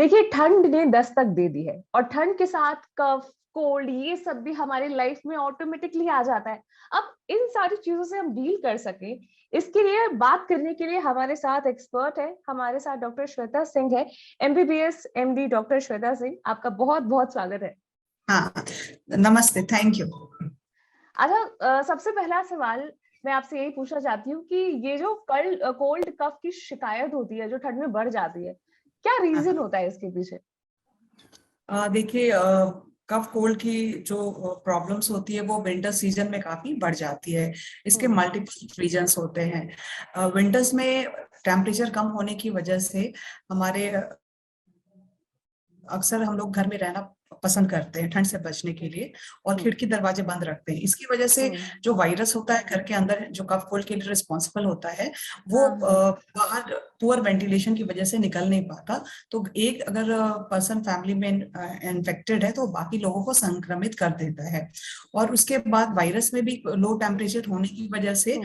देखिए, ठंड ने दस्तक दे दी है और ठंड के साथ कफ, कोल्ड ये सब भी हमारी लाइफ में ऑटोमेटिकली आ जाता है। अब इन सारी चीजों से हम डील कर सकें, इसके लिए बात करने के लिए हमारे साथ एक्सपर्ट है, हमारे साथ डॉक्टर श्वेता सिंह है, MBBS MD doctor Shweta Singh. आपका बहुत बहुत स्वागत है। हाँ, नमस्ते, थैंक यू। अच्छा, सबसे पहला सवाल मैं आपसे यही पूछना चाहती हूँ कि ये जो कोल्ड कफ की शिकायत होती है जो ठंड में बढ़ जाती है, क्या रीजन होता है इसके पीछे? देखिए, कफ कोल्ड की जो प्रॉब्लम्स होती है वो विंटर सीजन में काफी बढ़ जाती है। इसके मल्टीपल रीजंस होते हैं। विंटर्स में टेम्परेचर कम होने की वजह से हमारे अक्सर हम लोग घर में रहना पसंद करते हैं ठंड से बचने के लिए, और खिड़की दरवाजे बंद रखते हैं। इसकी वजह से जो वायरस होता है घर के अंदर, जो कफ कोल्ड के लिए रिस्पॉन्सिबल होता है, वो बाहर पुअर वेंटिलेशन की वजह से निकल नहीं पाता। तो एक अगर पर्सन फैमिली में इन्फेक्टेड है तो बाकी लोगों को संक्रमित कर देता है। और उसके बाद वायरस में भी लो टेम्परेचर होने की वजह से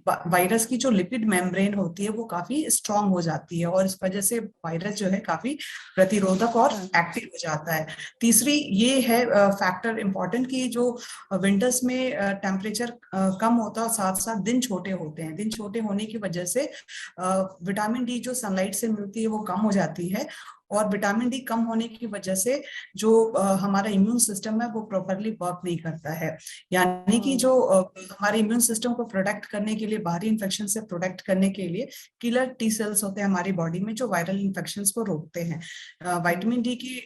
वायरस की जो लिपिड मेम्ब्रेन होती है वो काफी स्ट्रांग हो जाती है, और इस वजह से वायरस जो है काफी प्रतिरोधक और एक्टिव हो जाता है। तीसरी ये है फैक्टर इम्पोर्टेंट कि जो विंटर्स में टेम्परेचर कम होता है, साथ साथ दिन छोटे होते हैं। दिन छोटे होने की वजह से विटामिन डी जो सनलाइट से मिलती है वो कम हो जाती है, और विटामिन डी कम होने की वजह से जो हमारा इम्यून सिस्टम है वो प्रॉपरली वर्क नहीं करता है। यानी कि जो हमारे इम्यून सिस्टम को प्रोटेक्ट करने के लिए, बाहरी इन्फेक्शन से प्रोटेक्ट करने के लिए किलर टी सेल्स होते हैं हमारी बॉडी में जो वायरल इन्फेक्शंस को रोकते हैं। विटामिन डी की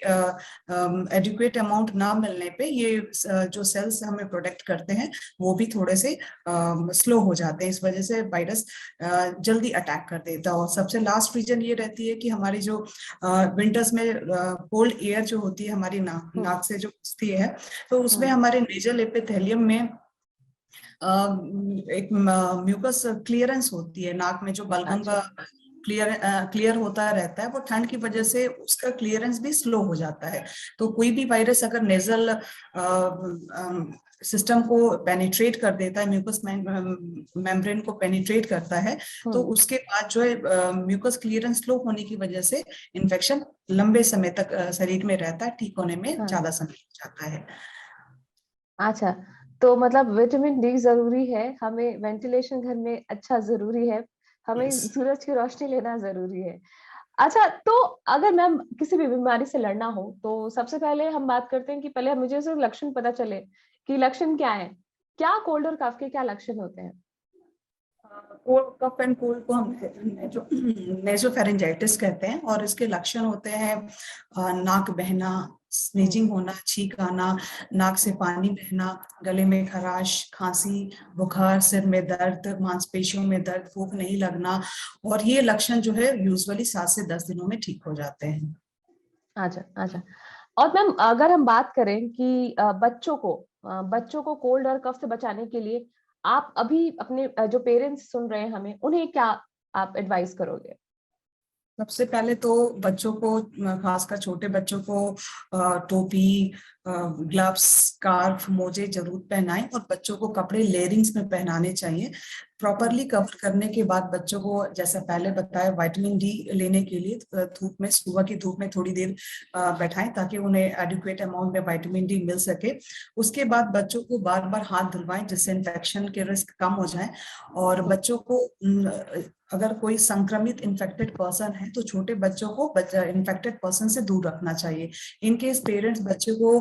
एडिक्वेट अमाउंट ना मिलने पे ये जो सेल्स हमें प्रोटेक्ट करते हैं वो भी थोड़े से स्लो हो जाते हैं। इस वजह से वायरस जल्दी अटैक कर देता है। और सबसे लास्ट रीजन ये रहती है कि हमारी जो विंटर्स में कोल्ड एयर जो होती है हमारी नाक से जो घुसती है, तो उसमें हमारे नेजल एपिथेलियम में एक म्यूकस क्लियरेंस होती है। नाक में जो बलगम का क्लियर होता रहता है, वो ठंड की वजह से उसका क्लियरेंस भी स्लो हो जाता है। तो कोई भी वायरस अगर नेजल सिस्टम को पेनिट्रेट कर देता है, म्यूकस मेम्ब्रेन को पेनिट्रेट करता है, तो उसके बाद जो है म्यूकस क्लियरेंस स्लो होने की वजह से इन्फेक्शन लंबे समय तक शरीर में रहता है, ठीक होने में ज्यादा समय लग जाता है। अच्छा, तो मतलब विटामिन डी जरूरी है, हमें वेंटिलेशन घर में अच्छा जरूरी है, हमें सूरज की रोशनी लेना जरूरी है। अच्छा, तो अगर मैम किसी भी बीमारी से लड़ना हो तो सबसे पहले हम बात करते हैं कि पहले मुझे सिर्फ लक्षण पता चले कि लक्षण क्या है। क्या कोल्ड और कफ के क्या लक्षण होते हैं? कफ एंड कोल्ड को हम नेसोफेरेंजाइटिस कहते हैं, और इसके लक्षण होते हैं नाक बहना, स्नीजिंग होना, छींक आना, नाक से पानी बहना, गले में खराश, खांसी, बुखार, सिर में दर्द, मांसपेशियों में दर्द, भूख नहीं लगना। और ये लक्षण जो है यूजुअली 7 से 10 दिनों में ठीक हो जाते हैं। अच्छा अच्छा। और मैम अगर हम बात करें कि बच्चों को कोल्ड और कफ से बचाने के लिए आप अभी अपने जो पेरेंट्स सुन रहे हैं हमें, उन्हें क्या आप एडवाइस करोगे? सबसे पहले तो बच्चों को, खासकर छोटे बच्चों को टोपी, ग्लव्स, स्कार्फ, मोजे जरूर पहनाएं, और बच्चों को कपड़े लेयरिंग्स में पहनाने चाहिए। प्रॉपरली कवर करने के बाद बच्चों को, जैसा पहले बताया, विटामिन डी लेने के लिए धूप में, सुबह की धूप में थोड़ी देर बैठाएं ताकि उन्हें एडिक्वेट अमाउंट में विटामिन डी मिल सके। उसके बाद बच्चों को बार बार हाथ धुलवाएं जिससे इन्फेक्शन के रिस्क कम हो जाए। और बच्चों को अगर कोई संक्रमित इन्फेक्टेड पर्सन है तो छोटे बच्चों को इन्फेक्टेड पर्सन से दूर रखना चाहिए। इनकेस पेरेंट्स बच्चे को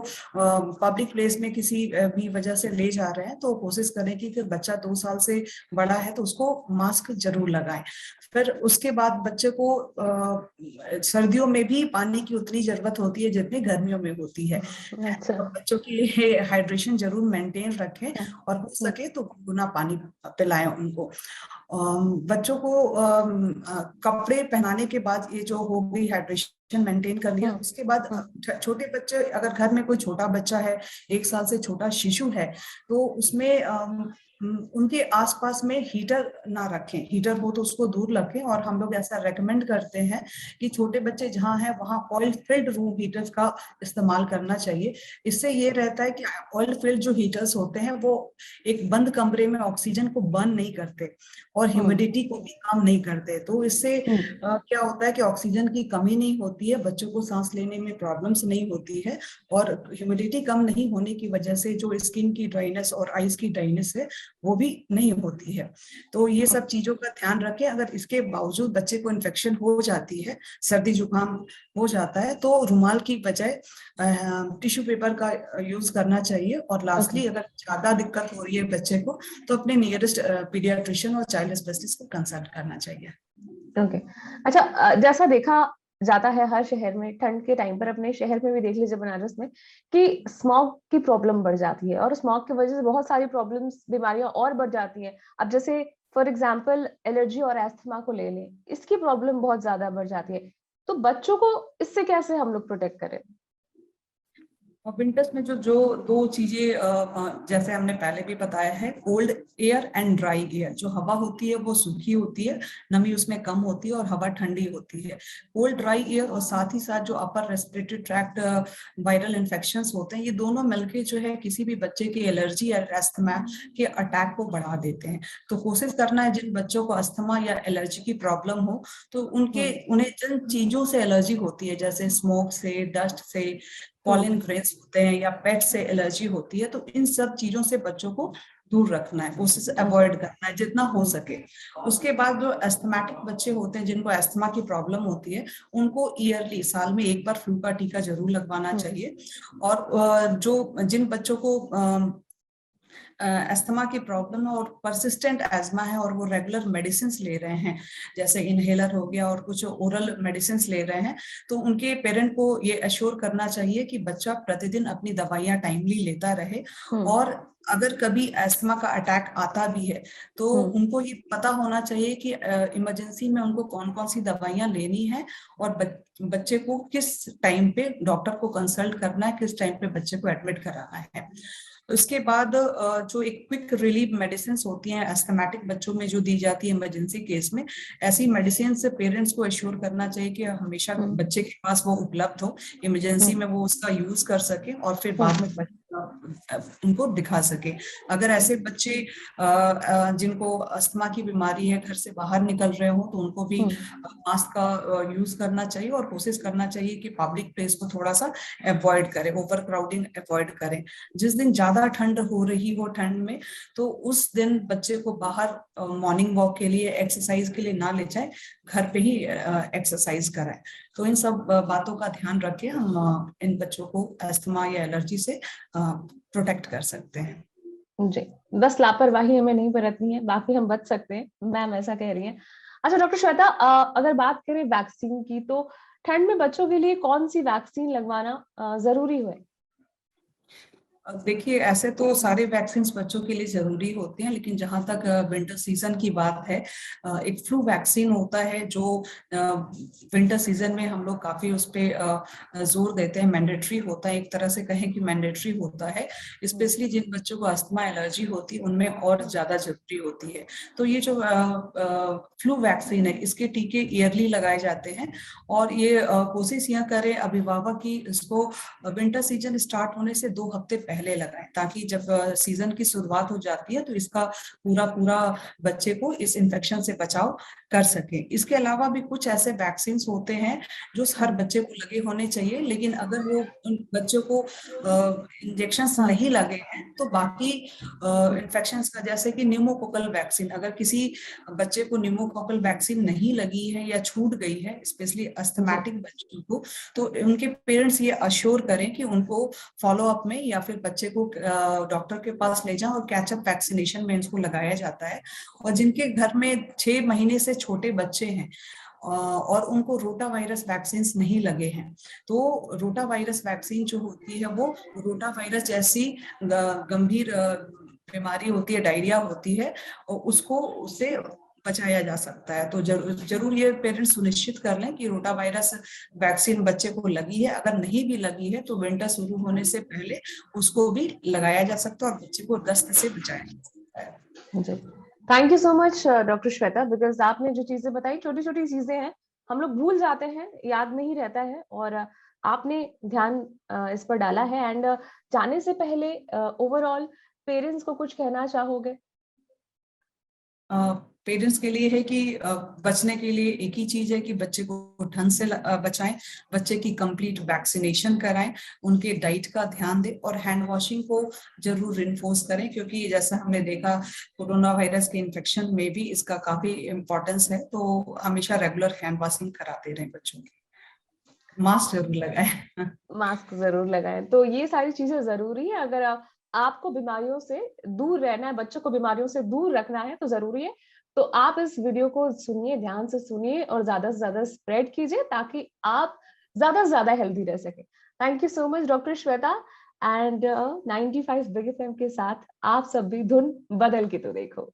पब्लिक प्लेस में किसी भी वजह से ले जा रहे हैं तो कोशिश करें कि बच्चा 2 साल से बड़ा है तो उसको मास्क जरूर लगाएं। फिर उसके बाद बच्चे को सर्दियों में भी पानी की उतनी जरूरत होती है जितनी गर्मियों में होती है। अच्छा। तो बच्चों के लिए हाइड्रेशन जरूर मेंटेन रखें, और हो सके तो गुनगुना पानी पिलाएं उनको। बच्चों को कपड़े पहनाने के बाद, ये जो हो गई हाइड्रेशन मेंटेन कर लिया, उसके बाद छोटे बच्चे, अगर घर में कोई छोटा बच्चा है, 1 साल से छोटा शिशु है, तो उसमें उनके आसपास में हीटर ना रखें, हीटर हो तो उसको दूर रखें। और हम लोग ऐसा रेकमेंड करते हैं कि छोटे बच्चे जहाँ हैं वहाँ ऑयल फिल्ड रूम हीटर्स का इस्तेमाल करना चाहिए। इससे ये रहता है कि ऑयल फिल्ड जो हीटर्स होते हैं वो एक बंद कमरे में ऑक्सीजन को बर्न नहीं करते और ह्यूमिडिटी को भी कम नहीं करते। तो इससे क्या होता है कि ऑक्सीजन की कमी नहीं होती है, बच्चों को सांस लेने में प्रॉब्लम्स नहीं होती है, और ह्यूमिडिटी कम नहीं होने की वजह से जो स्किन की ड्राइनेस और आईज की ड्राइनेस है वो भी नहीं होती है। तो ये सब चीजों का ध्यान रखें। अगर इसके बावजूद बच्चे को इन्फेक्शन हो जाती है, सर्दी जुकाम हो जाता है, तो रुमाल की बजाय टिश्यू पेपर का यूज करना चाहिए। और लास्टली अगर ज्यादा दिक्कत हो रही है बच्चे को तो अपने नियरेस्ट पीडियाट्रिशियन और चाइल्ड स्पेशलिस्ट को कंसल्ट करना चाहिए। ओके, अच्छा, जैसा देखा जाता है हर शहर में ठंड के टाइम पर, अपने शहर में भी देख लीजिए बनारस में, कि स्मॉग की प्रॉब्लम बढ़ जाती है और स्मॉग की वजह से बहुत सारी प्रॉब्लम्स, बीमारियां और बढ़ जाती हैं। अब जैसे फॉर एग्जांपल एलर्जी और एस्थमा को ले लें, इसकी प्रॉब्लम बहुत ज्यादा बढ़ जाती है। तो बच्चों को इससे कैसे हम लोग प्रोटेक्ट करें? और विंटर्स में जो जो दो चीजें जैसे हमने पहले भी बताया है, cold air and dry air. जो हवा होती है वो सूखी होती है, नमी उसमें कम होती है, और हवा ठंडी होती है। कोल्ड ड्राई एयर और साथ ही साथ जो upper respiratory tract viral infections होते हैं, ये दोनों मिलके जो है किसी भी बच्चे की एलर्जी या अस्थमा के अटैक को बढ़ा देते हैं। तो कोशिश करना है जिन बच्चों को अस्थमा या एलर्जी की प्रॉब्लम हो, तो उन्हें जिन चीजों से एलर्जी होती है, जैसे स्मोक से, डस्ट से, पॉलन ग्रेन्स होते हैं, या पेट से एलर्जी होती है, तो इन सब चीजों से बच्चों को दूर रखना है, कोशिश अवॉइड करना है जितना हो सके। उसके बाद जो एस्थमेटिक बच्चे होते हैं, जिनको एस्थमा की प्रॉब्लम होती है, उनको ईयरली, साल में एक बार फ्लू का टीका जरूर लगवाना चाहिए। और जो जिन बच्चों को अस्थमा की प्रॉब्लम है और परसिस्टेंट एस्मा है और वो रेगुलर मेडिसिन ले रहे हैं, जैसे इनहेलर हो गया और कुछ ओरल मेडिसिन ले रहे हैं, तो उनके पेरेंट को ये अश्योर करना चाहिए कि बच्चा प्रतिदिन अपनी दवाइयां टाइमली लेता रहे। और अगर कभी अस्थमा का अटैक आता भी है तो उनको ये पता होना चाहिए कि इमरजेंसी में उनको कौन कौन सी दवाइयां लेनी है, और बच्चे को किस टाइम पे डॉक्टर को कंसल्ट करना है, किस टाइम पे बच्चे को एडमिट कराना है। उसके बाद जो एक क्विक रिलीफ मेडिसिन होती हैं एस्थमेटिक बच्चों में जो दी जाती है इमरजेंसी केस में, ऐसी मेडिसिन से पेरेंट्स को एश्योर करना चाहिए कि हमेशा बच्चे के पास वो उपलब्ध हो, इमरजेंसी में वो उसका यूज कर सके और फिर बाद में उनको दिखा सके। अगर ऐसे बच्चे जिनको अस्थमा की बीमारी है घर से बाहर निकल रहे हो तो उनको भी मास्क का यूज करना चाहिए, और कोशिश करना चाहिए कि पब्लिक प्लेस को थोड़ा सा अवॉइड करें, ओवर क्राउडिंग अवॉइड करें। जिस दिन ज्यादा ठंड हो रही हो ठंड में, तो उस दिन बच्चे को बाहर मॉर्निंग वॉक के लिए, एक्सरसाइज के लिए ना ले जाए, घर पे ही एक्सरसाइज कराएं। तो इन सब बातों का ध्यान रखें, हम इन बच्चों को अस्थमा या एलर्जी से प्रोटेक्ट कर सकते हैं। जी, बस लापरवाही हमें नहीं बरतनी है, बाकी हम बच सकते हैं, मैम ऐसा कह रही हैं। अच्छा डॉक्टर श्वेता, अगर बात करें वैक्सीन की, तो ठंड में बच्चों के लिए कौन सी वैक्सीन लगवाना जरूरी है? देखिए, ऐसे तो सारे वैक्सीन बच्चों के लिए जरूरी होते हैं, लेकिन जहां तक विंटर सीजन की बात है, एक फ्लू वैक्सीन होता है जो विंटर सीजन में हम लोग काफी उस पर जोर देते हैं, मैंडेटरी होता है, एक तरह से कहें कि मैंडेटरी होता है। स्पेशली जिन बच्चों को अस्थमा एलर्जी होती है उनमें और ज्यादा जरूरी होती है। तो ये जो फ्लू वैक्सीन है, इसके टीके ईयरली लगाए जाते हैं, और ये कोशिश यह करें अभिभावक की इसको विंटर सीजन स्टार्ट होने से 2 हफ्ते पहले लगाएं, ताकि जब सीजन की शुरुआत हो जाती है तो इसका पूरा पूरा बच्चे को इस इन्फेक्शन से बचाव कर सके। इसके अलावा भी कुछ ऐसे वैक्सीन होते हैं जो हर बच्चे को लगे होने चाहिए, लेकिन अगर वो उन बच्चों को इंजेक्शन नहीं लगे हैं तो बाकी इन्फेक्शन का, जैसे कि न्यूमोकोकल वैक्सीन, अगर किसी बच्चे को न्यूमोकोकल वैक्सीन नहीं लगी है या छूट गई है, स्पेशली अस्थमेटिक बच्चों को, तो उनके पेरेंट्स ये अश्योर करें कि उनको फॉलो अप में या फिर बच्चे को डॉक्टर के पास ले जाएं और कैचअप वैक्सीनेशन में इसको लगाया जाता है। और जिनके घर में 6 महीने से छोटे बच्चे हैं और उनको रोटा वायरस वैक्सीन नहीं लगे हैं, तो रोटा वायरस वैक्सीन जो होती है वो रोटा वायरस जैसी गंभीर बीमारी होती है, डायरिया होती है, और उसको उससे बचाया जा सकता है। तो जरूर ये पेरेंट्स सुनिश्चित कर लें कि रोटा वायरस वैक्सीन बच्चे को लगी है। अगर नहीं भी लगी है तो विंटर शुरू होने से पहले उसको भी लगाया जा सकता है और बच्चे को दस्त से बचाया जा सकता है। जी, thank you so much doctor Shweta, because आपने जो चीज़ें बताई छोटी-छोटी चीज़ें हैं, हम लोग भूल जाते हैं, याद नहीं रहता है, और आपने ध्यान इस पर डाला है। एंड जाने से पहले ओवरऑल पेरेंट्स को कुछ कहना चाहोगे? पेरेंट्स के लिए है कि बचने के लिए एक ही चीज है कि बच्चे को ढंग से बचाएं, बच्चे की कंप्लीट वैक्सीनेशन कराएं, उनके डाइट का ध्यान दें और हैंड वॉशिंग को जरूर इन्फोर्स करें, क्योंकि जैसा हमने देखा कोरोना वायरस के इन्फेक्शन में भी इसका काफी इम्पोर्टेंस है। तो हमेशा रेगुलर हैंड वॉशिंग कराते रहें बच्चों की। मास्क जरूर लगाएं। मास्क ज़रूर लगाएँ। तो ये सारी चीज़ें ज़रूरी है, अगर आपको बीमारियों से दूर रहना है, बच्चों को बीमारियों से दूर रखना है तो ज़रूरी है। तो आप इस वीडियो को सुनिए, ध्यान से सुनिए और ज़्यादा से ज़्यादा स्प्रेड कीजिए ताकि आप ज़्यादा से ज़्यादा हेल्दी रह सकें। Thank you so much doctor Shweta. And 95 big FM के साथ आप सब भी धुन बदल के तो देखो।